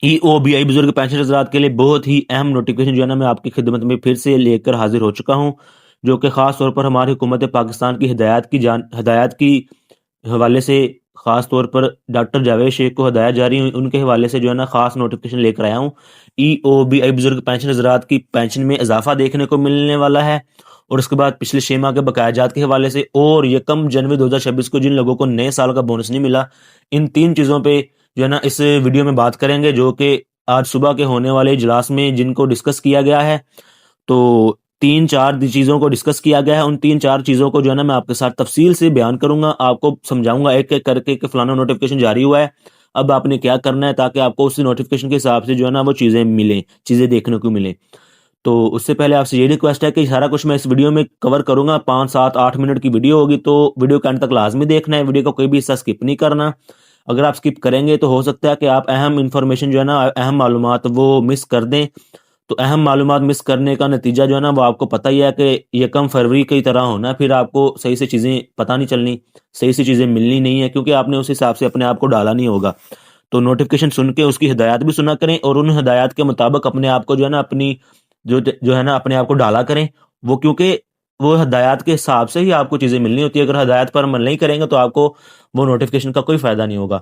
EOBI बुजुर्ग pension हजरात के लिए बहुत ही अहम नोटिफिकेशन जो है ना मैं आपकी खिदमत में फिर से लेकर हाजिर हो चुका हूँ, जो कि ख़ास तौर पर हमारी हुकूमत पाकिस्तान की हिदायत की हवाले से, ख़ास तौर पर डॉक्टर जावेद शेख को हिदायत जारी हुई उनके हवाले से जो है ना ख़ास नोटिफिकेशन लेकर आया हूँ। EOBI बुजुर्ग पेंशन हजरात की पेंशन में इजाफा देखने को मिलने वाला है, और उसके बाद पिछले 6 माह के बकायाजात के हवाले से, और 1 जनवरी 2026 को जिन लोगों को नए साल का बोनस नहीं मिला, इन 3 चीज़ों पे जो है ना इस वीडियो में बात करेंगे, जो कि आज सुबह के होने वाले इजलास में जिनको डिस्कस किया गया है। तो 3-4 चीज़ों को डिस्कस किया गया है, उन 3-4 चीज़ों को जो है ना मैं आपके साथ तफसील से बयान करूंगा, आपको समझाऊंगा एक एक करके कि फलाना नोटिफिकेशन जारी हुआ है, अब आपने क्या करना है ताकि आपको उसी नोटिफिकेशन के हिसाब से जो है ना वो चीज़ें मिलें, चीज़ें देखने को मिलें। तो उससे पहले आपसे ये रिक्वेस्ट है कि सारा कुछ मैं इस वीडियो में कवर करूंगा, 5-7-8 मिनट की वीडियो होगी, तो वीडियो के अंत तक लाजमी देखना है, वीडियो का कोई भी हिस्सा स्किप नहीं करना। अगर आप स्किप करेंगे तो हो सकता है कि आप अहम इंफॉर्मेशन जो है ना, अहम मालूमात वो मिस कर दें। तो अहम मालूमात मिस करने का नतीजा जो है ना वो आपको पता ही है कि 1 फरवरी की तरह होना, फिर आपको सही से चीज़ें पता नहीं चलनी, सही से चीज़ें मिलनी नहीं है, क्योंकि आपने उस हिसाब से अपने आप को डाला नहीं होगा। तो नोटिफिकेशन सुन के उसकी हिदायत भी सुना करें, और उन हिदायत के मुताबिक अपने आप को जो है ना अपनी जो है ना अपने आप को डाला करें। वो क्योंकि वो हिदायत के हिसाब से ही आपको चीज़ें मिलनी होती है, अगर हिदायत पर अमल नहीं करेंगे तो आपको वो नोटिफिकेशन का कोई फ़ायदा नहीं होगा।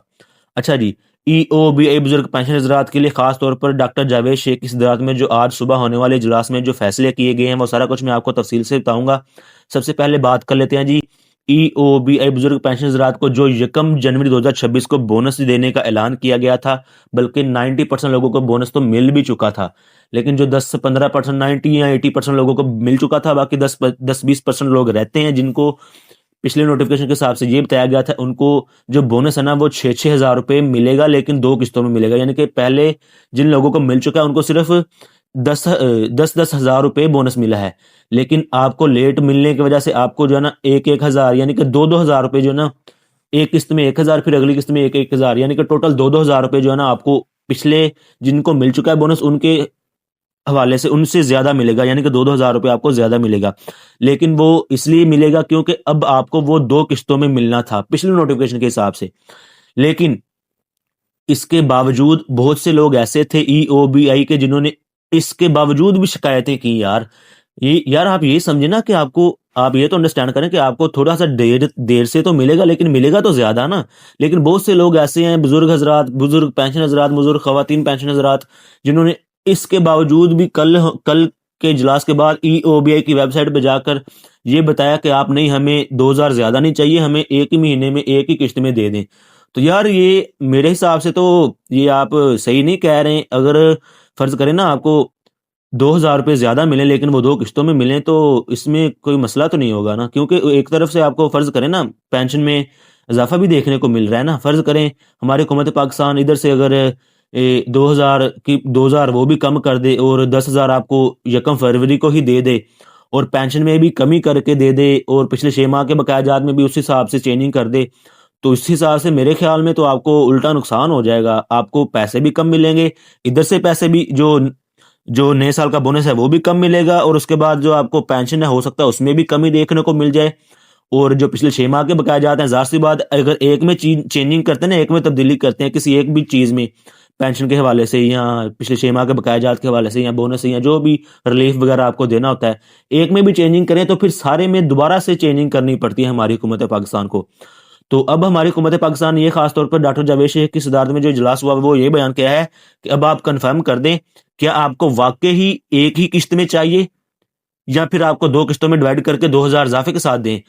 अच्छा जी, EOBI बुजुर्ग पेंशन हजरात के लिए खास तौर पर डॉक्टर जावेद शेख की सदारत में जो आज सुबह होने वाले इजलास में जो फैसले किए गए हैं, वो सारा कुछ मैं आपको तफसील से बताऊंगा। सबसे पहले बात कर लेते हैं जी, EOBI बुजुर्ग पेंशन हजरात को जो 1 जनवरी 2026 को बोनस देने का ऐलान किया गया था, बल्कि 90% लोगों को बोनस तो मिल भी चुका था, लेकिन जो 10 से 15%, 90 या 80% लोगों को मिल चुका था, बाकी 10-20% लोग रहते हैं जिनको पिछले नोटिफिकेशन के हिसाब से ये बताया गया था उनको जो बोनस है ना वो 6-6 हज़ार रुपये मिलेगा, लेकिन 2 किस्तों में मिलेगा। यानी कि पहले जिन लोगों को मिल चुका है उनको सिर्फ 10-10 हज़ार रुपये बोनस मिला है, लेकिन आपको लेट मिलने की वजह से आपको जो है ना 1-1 हज़ार यानी कि 2-2 हज़ार रुपये जो है ना, एक किस्त में 1 हज़ार, फिर अगली किस्त में 1-1 हज़ार, यानी कि टोटल 2-2 हज़ार रुपये जो है ना आपको पिछले जिनको मिल चुका है बोनस उनके हवाले से उनसे ज़्यादा मिलेगा, यानी कि 2-2 हज़ार रुपये आपको ज़्यादा मिलेगा। लेकिन वो इसलिए मिलेगा क्योंकि अब आपको वो 2 किस्तों में मिलना था पिछले नोटिफिकेशन के हिसाब से। लेकिन इसके बावजूद बहुत से लोग ऐसे थे EOBI के जिन्होंने इसके बावजूद भी शिकायतें की यार। ये यार आप ये समझे ना कि आपको, आप ये तो अंडरस्टैंड करें कि आपको थोड़ा-सा देर देर से तो मिलेगा, लेकिन मिलेगा तो ज़्यादा ना। लेकिन बहुत से लोग ऐसे हैं, बुज़ुर्ग हज़रात, बुज़ुर्ग पेंशन हज़रात, बुज़ुर्ग ख़वातीन पेंशन हज़रात, जिन्होंने इसके बावजूद भी कल के इजलास के बाद EOBI की वेबसाइट पे जाकर ये बताया कि आप नहीं, हमें 2,000 ज़्यादा नहीं चाहिए, हमें एक ही महीने में एक ही किस्त में दे दें। तो यार ये मेरे हिसाब से तो ये आप सही नहीं कह रहे हैं। अगर फ़र्ज़ करें ना आपको 2,000 रुपये ज़्यादा मिले लेकिन वो 2 किस्तों में मिलें, तो इसमें कोई मसला तो नहीं होगा ना, क्योंकि एक तरफ से आपको फ़र्ज़ करें ना पेंशन में इज़ाफ़ा भी देखने को मिल रहा है ना। फ़र्ज़ करें हमारी हुकूमत पाकिस्तान इधर से अगर 2,000 वो भी कम कर दे और 10,000 आपको 1 फरवरी को ही दे दे, और पेंशन में भी कमी करके दे दे, और पिछले 6 माह के बकायाजात में भी उस हिसाब से चेंजिंग कर दे, तो इस हिसाब से मेरे ख्याल में तो आपको उल्टा नुकसान हो जाएगा। आपको पैसे भी कम मिलेंगे, इधर से पैसे भी जो जो नए साल का बोनस है वो भी कम मिलेगा, और उसके बाद जो आपको पेंशन है हो सकता है उसमें भी कमी देखने को मिल जाए। और जो पिछले 6 माह के बकाया जाते हैं, ज़ाहिर सी बात, अगर एक में चेंजिंग करते हैं ना, एक में तब्दीली करते हैं किसी एक भी चीज़ में, पेंशन के हवाले से या पिछले 6 माह के बकाया जात के हवाले से या बोनस से या जो भी रिलीफ वगैरह आपको देना होता है, एक में भी चेंजिंग करें तो फिर सारे में दोबारा से चेंजिंग करनी पड़ती है हमारी हुकूमत पाकिस्तान को। तो अब हमारी हुकूमत पाकिस्तान ने ये खास तौर पर डॉक्टर जावेद शेख की सदारत में जो इजलास हुआ वो ये बयान किया है कि अब आप कंफर्म कर दें, क्या आपको वाकई ही एक ही किस्त में चाहिए, या फिर आपको 2 किस्तों में डिवाइड करके 2,000 इजाफे के साथ दें।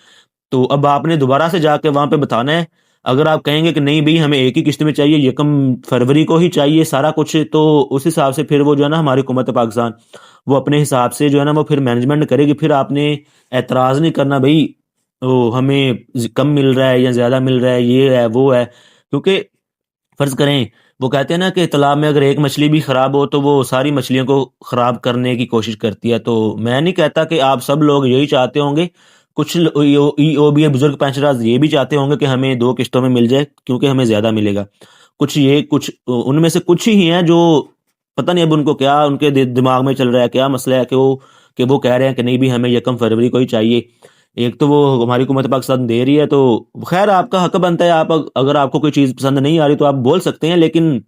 तो अब आपने दोबारा से जाके वहाँ पे बताना है। अगर आप कहेंगे कि नहीं भई हमें एक ही किस्त में चाहिए, 1 फरवरी को ही चाहिए सारा कुछ, तो उस हिसाब से फिर वो जो है ना हमारी हुकूमत पाकिस्तान वो अपने हिसाब से जो है ना वो फिर मैनेजमेंट करेगी। फिर आपने ऐतराज़ नहीं करना भई ओ हमें कम मिल रहा है या ज़्यादा मिल रहा है, ये है वो है। क्योंकि फ़र्ज़ करें, वो कहते हैं ना कि तालाब में अगर एक मछली भी ख़राब हो तो वो सारी मछलियों को ख़राब करने की कोशिश करती है। तो मैं नहीं कहता कि आप सब लोग यही चाहते होंगे। कुछ EOBI बुज़ुर्ग पेंशनर्स ये भी चाहते होंगे कि हमें 2 किस्तों में मिल जाए क्योंकि हमें ज़्यादा मिलेगा। कुछ उनमें से कुछ ही हैं जो पता नहीं अब उनको क्या उनके दिमाग में चल रहा है, क्या मसला है कि वो कह रहे हैं कि नहीं भी हमें 1 फरवरी को ही चाहिए। एक तो वो हमारी हुकूमत पाकिस्तान दे रही है, तो खैर आपका हक बनता है, आप अगर आपको कोई चीज़ पसंद नहीं आ रही तो आप बोल सकते हैं, लेकिन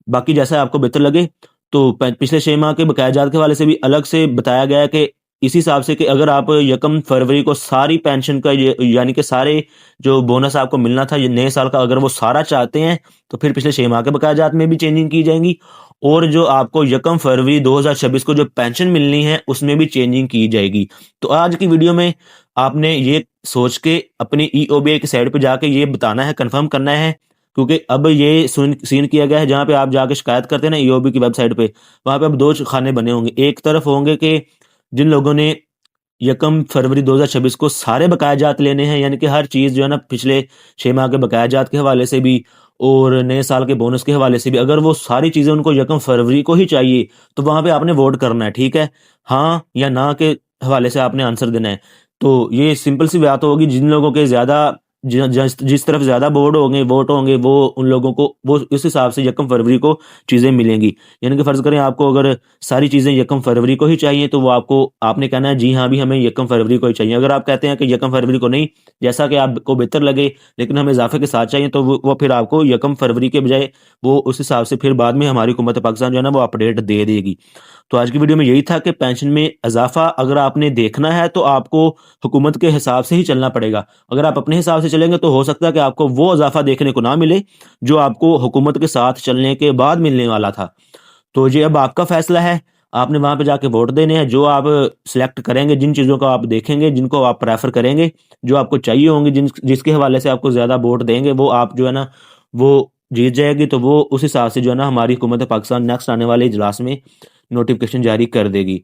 बाकी जैसा आपको बेहतर लगे। तो पिछले 6 माह के बकायाजात के हवाले से भी अलग से बताया गया है कि इस हिसाब से कि अगर आप 1 फरवरी को सारी पेंशन का यानी कि सारे जो बोनस आपको मिलना था ये नए साल का, अगर वो सारा चाहते हैं तो फिर पिछले 6 माह के बकायाजात में भी चेंजिंग की जाएंगी, और जो आपको 1 फरवरी 2026 को जो पेंशन मिलनी है उसमें भी चेंजिंग की जाएगी। तो आज की वीडियो में आपने ये सोच के अपनी ईओबीआई की साइट पे जाके ये बताना है, कंफर्म करना है, क्योंकि अब ये सीन किया गया है जहाँ पे आप जाके शिकायत करते हैं ना ईओबी की वेबसाइट पे, वहाँ पे अब 2 खाने बने होंगे। एक तरफ होंगे कि जिन लोगों ने 1 फरवरी 2026 को सारे बकायाजात लेने हैं, यानी कि हर चीज़ जो है ना पिछले 6 माह के बकायाजात के हवाले से भी और नए साल के बोनस के हवाले से भी, अगर वो सारी चीज़ें उनको 1 फरवरी को ही चाहिए तो वहाँ पे आपने वोट करना है, ठीक है? हाँ या ना के हवाले से आपने आंसर देना है। तो ये सिंपल सी बात होगी, जिन लोगों के ज़्यादा जिस तरफ ज़्यादा वोट होंगे वो उन लोगों को वो इस हिसाब से 1 फरवरी को चीज़ें मिलेंगी। यानी कि फ़र्ज़ करें आपको अगर सारी चीज़ें 1 फरवरी को ही चाहिए तो वो आपने कहना है जी हाँ, भी हमें 1 फरवरी को ही चाहिए। अगर आप कहते हैं कि 1 फरवरी को नहीं, जैसा कि आपको बेहतर लगे लेकिन हमें इज़ाफ़े के साथ चाहिए, तो वो फिर आपको 1 फरवरी के बजाय वो उस हिसाब से फिर बाद में हमारी हुकूमत पाकिस्तान जो है ना वो अपडेट दे देगी। तो आज की वीडियो में यही था कि पेंशन में इज़ाफ़ा अगर आपने देखना है तो आपको हुकूमत के हिसाब से ही चलना पड़ेगा। अगर आप अपने हिसाब से चलेंगे तो हो सकता है कि आपको वो इज़ाफ़ा देखने को ना मिले जो आपको हुकूमत के साथ चलने के बाद मिलने वाला था। तो ये अब आपका फ़ैसला है, आपने वहाँ पे जाके वोट देने हैं, जो आप सिलेक्ट करेंगे, जिन चीज़ों को आप देखेंगे, जिनको आप प्रेफ़र करेंगे, जो आपको चाहिए होंगे, जिसके हवाले से आपको ज़्यादा वोट देंगे, वो आप जो है ना, वो जीत जाएगी, तो वो उस हिसाब से जो है ना हमारी हुकूमत पाकिस्तान नेक्स्ट आने वाले इजलास में नोटिफ़िकेशन जारी कर देगी।